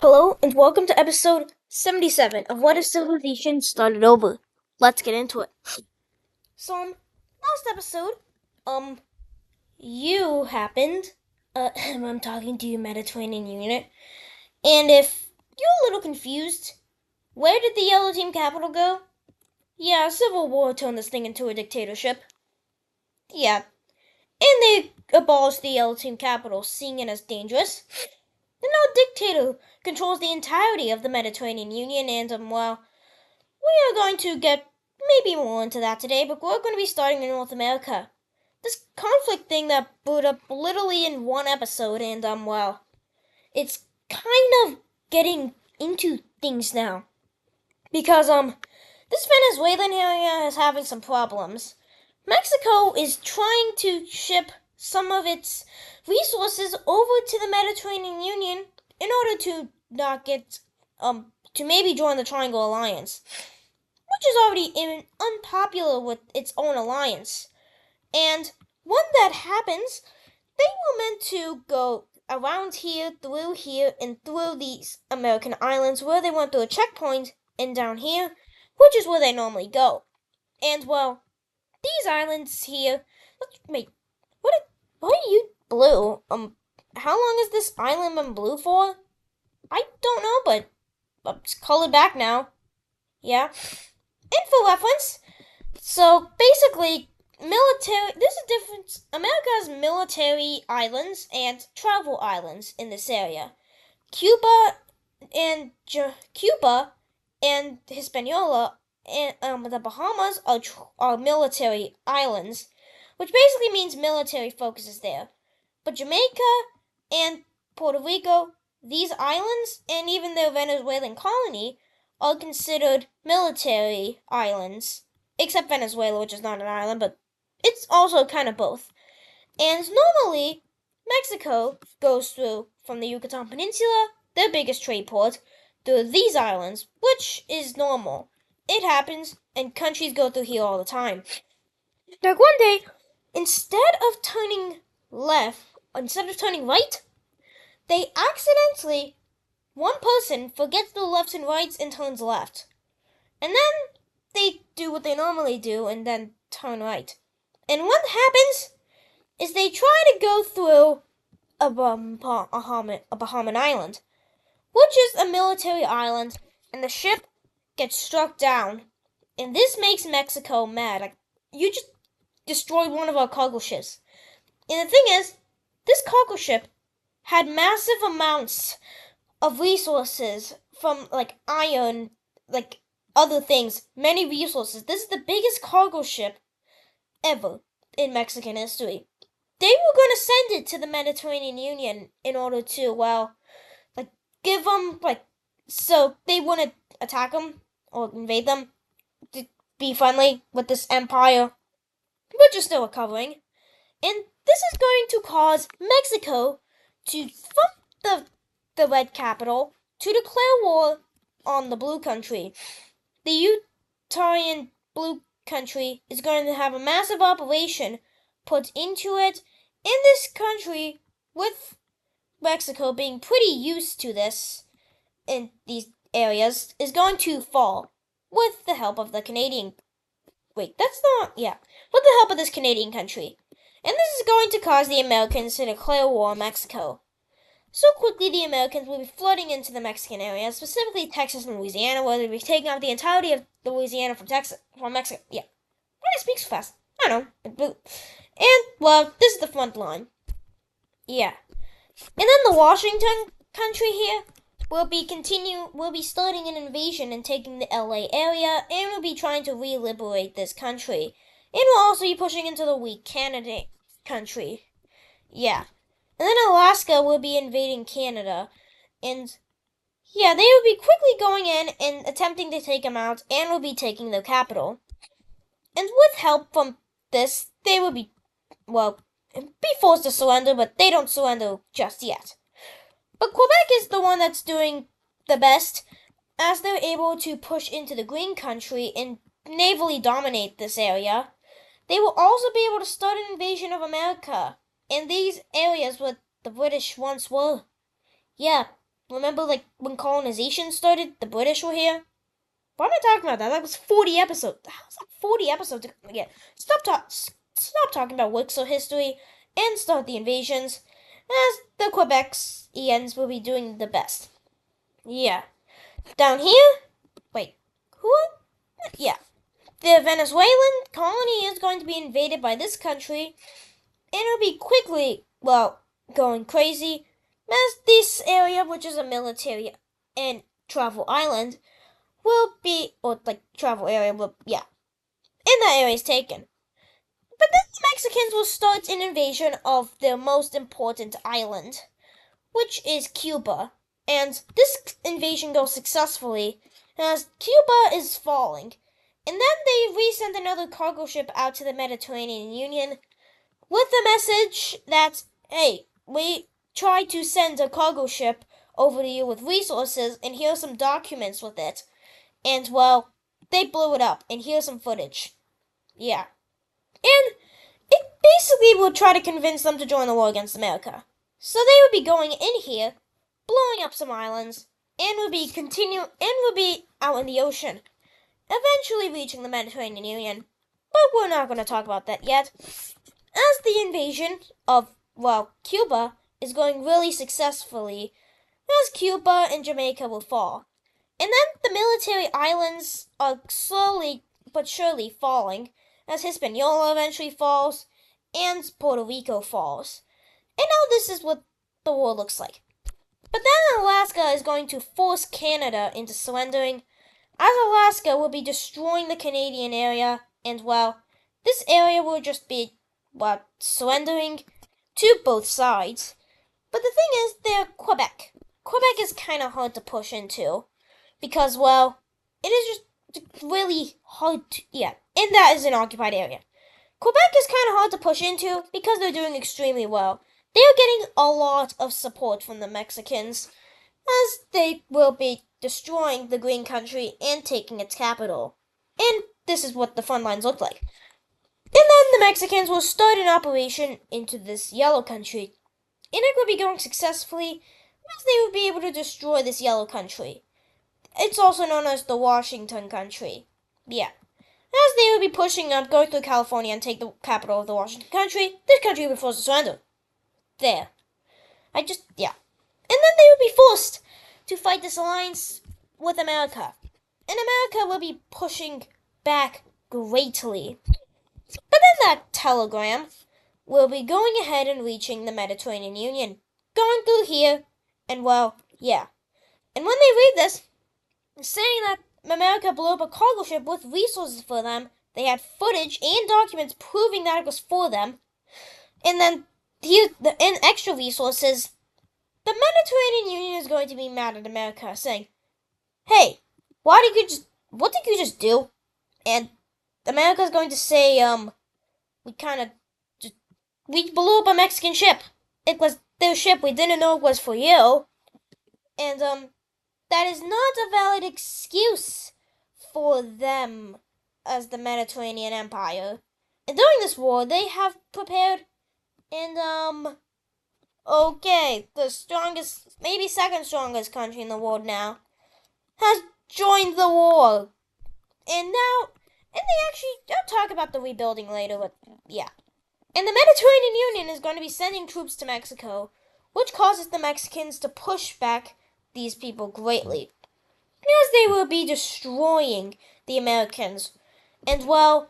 Hello and welcome to episode 77 of What If Civilization Started Over. Let's get into it. So, last episode, you happened, I'm talking to you, Mediterranean unit, and if you're a little confused, where did the Yellow Team capital go? Yeah, Civil War turned this thing into a dictatorship. Yeah, and they abolished the Yellow Team capital, seeing it as dangerous. And now a dictator controls the entirety of the Mediterranean Union, and, we are going to get maybe more into that today, but we're going to be starting in North America. This conflict thing that blew up literally in one episode, and, it's kind of getting into things now. Because, this Venezuelan area is having some problems. Mexico is trying to ship some of its resources over to the Mediterranean Union in order to not get, to maybe join the Triangle Alliance, which is already unpopular with its own alliance. And when that happens, they were meant to go around here, and through these American islands where they went through a checkpoint, and down here, which is where they normally go. And, these islands here. Wait, why are you blue? How long has this island been blue for? I don't know, but it's colored back now. Yeah. And for reference, so basically, there's a difference. America has military islands and travel islands in this area. Cuba and Hispaniola and the Bahamas are military islands, which basically means military focuses there. But Jamaica and Puerto Rico, these islands, and even their Venezuelan colony, are considered military islands, except Venezuela, which is not an island, but it's also kind of both. And normally, Mexico goes through from the Yucatan Peninsula, their biggest trade port, to these islands, which is normal. It happens, and countries go through here all the time. Like one day, instead of turning right, they accidentally, one person forgets the lefts and rights and turns left. And then they do what they normally do and then turn right. And what happens is they try to go through a Bahamian island, which is a military island, and the ship gets struck down. And this makes Mexico mad. Like, you just destroyed one of our cargo ships. And the thing is, this cargo ship had massive amounts of resources from, like, iron, like, other things, many resources. This is the biggest cargo ship ever in Mexican history. They were going to send it to the Mediterranean Union in order to, give them, so they wouldn't attack them or invade them, to be friendly with this empire, which is still recovering. And this is going to cause Mexico to, from the red capital, to declare war on the blue country. The Utarian blue country is going to have a massive operation put into it, in this country, with Mexico being pretty used to this in these areas, is going to fall with the help of the Canadian. With the help of this Canadian country. And this is going to cause the Americans to declare war on Mexico. So quickly, the Americans will be flooding into the Mexican area, specifically Texas and Louisiana, where they'll be taking out the entirety of Louisiana from Mexico. Yeah. Why do I speak so fast? I don't know. And, this is the front line. Yeah. And then the Washington country here will be starting an invasion and taking the LA area, and will be trying to re-liberate this country. And will also be pushing into the weak Canada country. Yeah. And then Alaska will be invading Canada. And yeah, they will be quickly going in and attempting to take them out, and will be taking their capital. And with help from this, they will be forced to surrender, but they don't surrender just yet. But Quebec is the one that's doing the best, as they're able to push into the Green Country and navally dominate this area. They will also be able to start an invasion of America in these areas where the British once were. Yeah, Remember, like, when colonization started, the British were here? Why am I talking about that? That was 40 episodes. How's that 40 episodes again? Stop talking about Wixel history and start the invasions, as the Quebecians will be doing the best. Yeah. Down here? Wait. Who? Yeah. The Venezuelan colony is going to be invaded by this country, and it'll be quickly, well, going crazy, as this area, which is a military and travel island, will be, or like travel area will, yeah, and that area is taken. But then the Mexicans will start an invasion of their most important island, which is Cuba. And this invasion goes successfully, as Cuba is falling. And then they resend another cargo ship out to the Mediterranean Union with the message that, hey, we tried to send a cargo ship over to you with resources, and here's some documents with it. And, well, they blew it up, and here's some footage. Yeah. And it basically would try to convince them to join the war against America. So they would be going in here, blowing up some islands, and would be out in the ocean, eventually reaching the Mediterranean Union. But we're not going to talk about that yet, as the invasion of, well, Cuba is going really successfully, as Cuba and Jamaica will fall. And then the military islands are slowly but surely falling, as Hispaniola eventually falls, and Puerto Rico falls. And now this is what the war looks like. But then Alaska is going to force Canada into surrendering, as Alaska will be destroying the Canadian area, and, well, this area will just be, well, surrendering to both sides. But the thing is, they're Quebec. Quebec is kind of hard to push into, because, well, it is just really hard to, yeah, and that is an occupied area. Quebec is kind of hard to push into because they're doing extremely well. They are getting a lot of support from the Mexicans, as they will be destroying the Green Country and taking its capital. And this is what the front lines look like. And then the Mexicans will start an operation into this Yellow Country, and it will be going successfully, as they will be able to destroy this Yellow Country. It's also known as the Washington Country. Yeah. As they will be pushing up, going through California and take the capital of the Washington Country, this country will be forced to surrender. There. And then they will be forced to fight this alliance with America. And America will be pushing back greatly. But then that telegram will be going ahead and reaching the Mediterranean Union, going through here, and, well, yeah. And when they read this, saying that America blew up a cargo ship with resources for them, they had footage and documents proving that it was for them, and then in extra resources, the Mediterranean Union is going to be mad at America, saying, hey, what did you just do? And America's going to say, we blew up a Mexican ship. It was their ship, we didn't know it was for you. And, that is not a valid excuse for them as the Mediterranean Empire. And during this war, they have prepared, and, okay, the strongest, maybe second strongest country in the world now, has joined the war. And I'll talk about the rebuilding later, but yeah. And the Mediterranean Union is going to be sending troops to Mexico, which causes the Mexicans to push back these people greatly, as they will be destroying the Americans. And, well,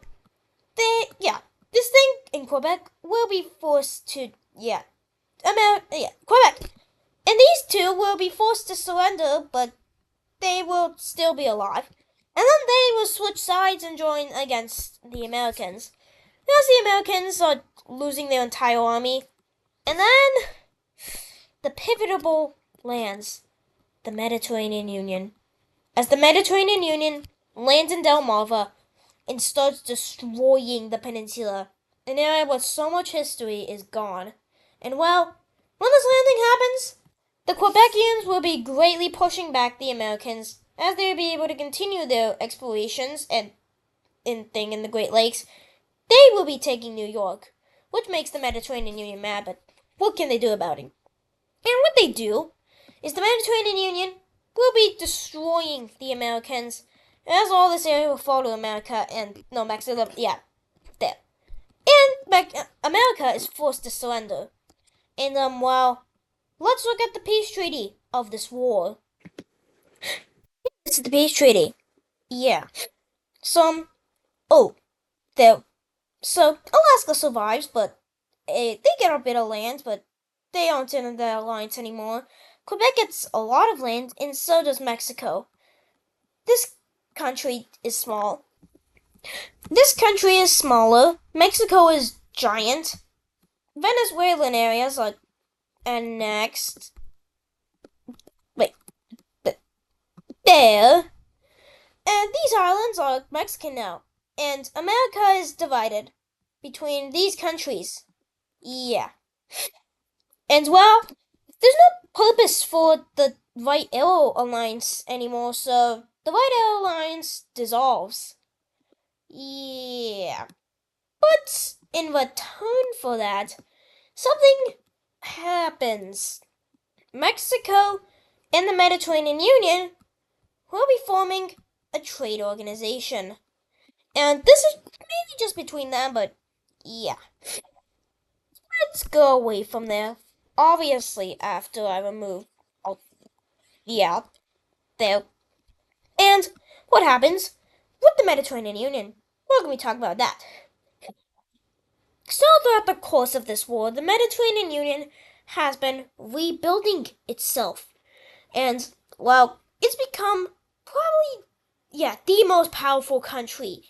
this thing in Quebec will be forced to, Quebec. And these two will be forced to surrender, but they will still be alive. And then they will switch sides and join against the Americans, as the Americans are losing their entire army. And then the pivotal lands the Mediterranean Union. As the Mediterranean Union lands in Delmarva and starts destroying the peninsula, an area with so much history is gone. And, well, when this landing happens, the Quebecians will be greatly pushing back the Americans, as they will be able to continue their explorations and in the Great Lakes. They will be taking New York, which makes the Mediterranean Union mad, but what can they do about it? And what they do is the Mediterranean Union will be destroying the Americans, as all this area will fall to America and no Mexico. Yeah, there. And America is forced to surrender. And well, let's look at the peace treaty of this war. This is the peace treaty. Yeah. Oh, there. So Alaska survives, but they get a bit of land, but they aren't in the alliance anymore. Quebec gets a lot of land, and so does Mexico. This country is small. This country is smaller. Mexico is giant. Venezuelan areas are annexed. Wait, there. And these islands are Mexican now. And America is divided between these countries. Yeah. And well, there's no purpose for the White Arrow Alliance anymore, so the White Arrow Alliance dissolves. Yeah. But in return for that, something happens. Mexico and the Mediterranean Union will be forming a trade organization. And this is mainly just between them, but yeah. Let's go away from there. Obviously, after I remove all, yeah, there. And what happens with the Mediterranean Union? We're going to be talking about that. So throughout the course of this war, the Mediterranean Union has been rebuilding itself. And, well, it's become probably, the most powerful country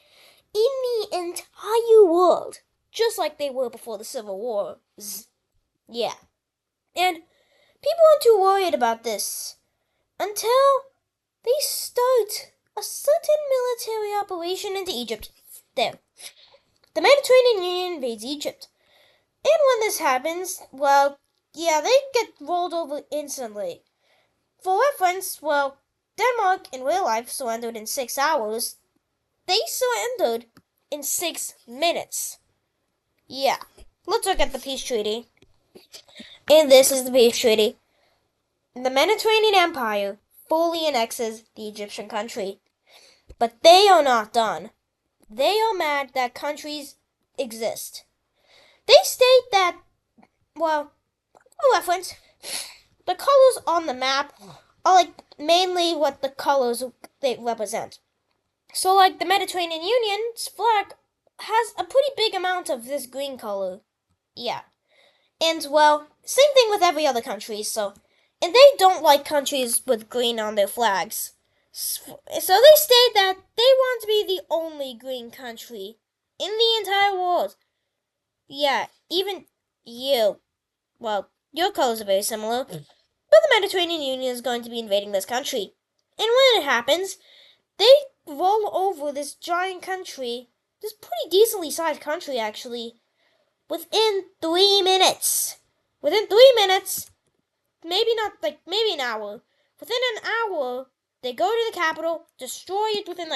in the entire world. Just like they were before the Civil War. Yeah. And people aren't too worried about this until they start a certain military operation into Egypt. There. The Mediterranean Union invades Egypt. And when this happens, well, they get rolled over instantly. For reference, well, Denmark in real life surrendered in 6 hours. They surrendered in 6 minutes. Yeah. Let's look at the peace treaty. And this is the peace treaty. The Mediterranean Empire fully annexes the Egyptian country. But they are not done. They are mad that countries exist. They state that, well, for reference, the colors on the map are like mainly what the colors they represent. So like the Mediterranean Union's flag has a pretty big amount of this green color. Yeah. And well, same thing with every other country, and they don't like countries with green on their flags. So they state that they want to be the only green country in the entire world. Yeah, even you. Well, your colors are very similar, but the Mediterranean Union is going to be invading this country. And when it happens, they roll over this giant country, this pretty decently sized country actually, within 3 minutes. Within 3 minutes, maybe an hour. Within an hour, they go to the capital, destroy it within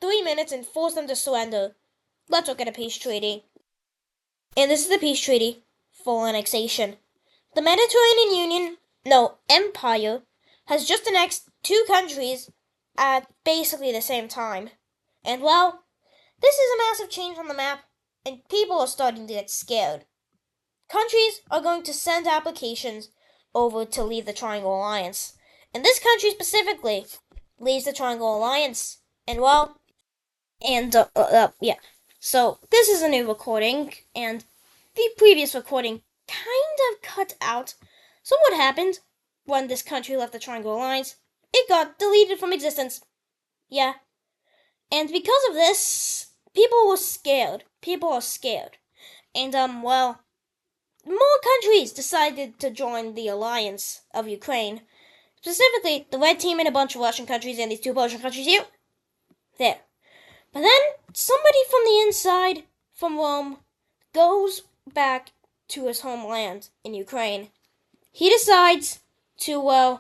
3 minutes, and force them to surrender. Let's look at a peace treaty. And this is the peace treaty for annexation. The Mediterranean Empire, has just annexed 2 countries at basically the same time. And well, this is a massive change on the map, and people are starting to get scared. Countries are going to send applications over to leave the Triangle Alliance. And this country specifically leaves the Triangle Alliance. And well, So this is a new recording, and the previous recording kind of cut out. So what happened when this country left the Triangle Alliance? It got deleted from existence. Yeah. And because of this, people were scared. People are scared. And more countries decided to join the alliance of Ukraine. Specifically, the Red Team and a bunch of Russian countries and these 2 Persian countries here. There. But then, somebody from the inside, from Rome, goes back to his homeland in Ukraine. He decides to,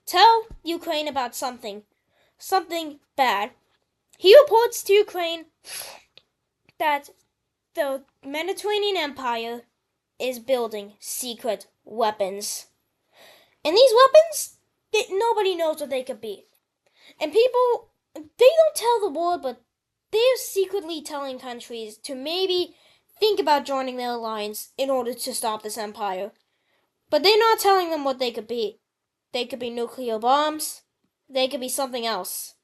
tell Ukraine about something bad. He reports to Ukraine that the Mediterranean Empire is building secret weapons. And these weapons, nobody knows what they could be. And people, they don't tell the world, but they're secretly telling countries to maybe think about joining their alliance in order to stop this empire. But they're not telling them what they could be. They could be nuclear bombs. They could be something else.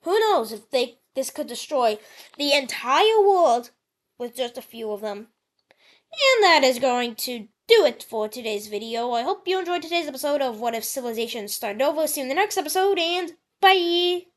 Who knows if this could destroy the entire world with just a few of them. And that is going to do it for today's video. I hope you enjoyed today's episode of What If Civilization Started Over. See you in the next episode, and bye!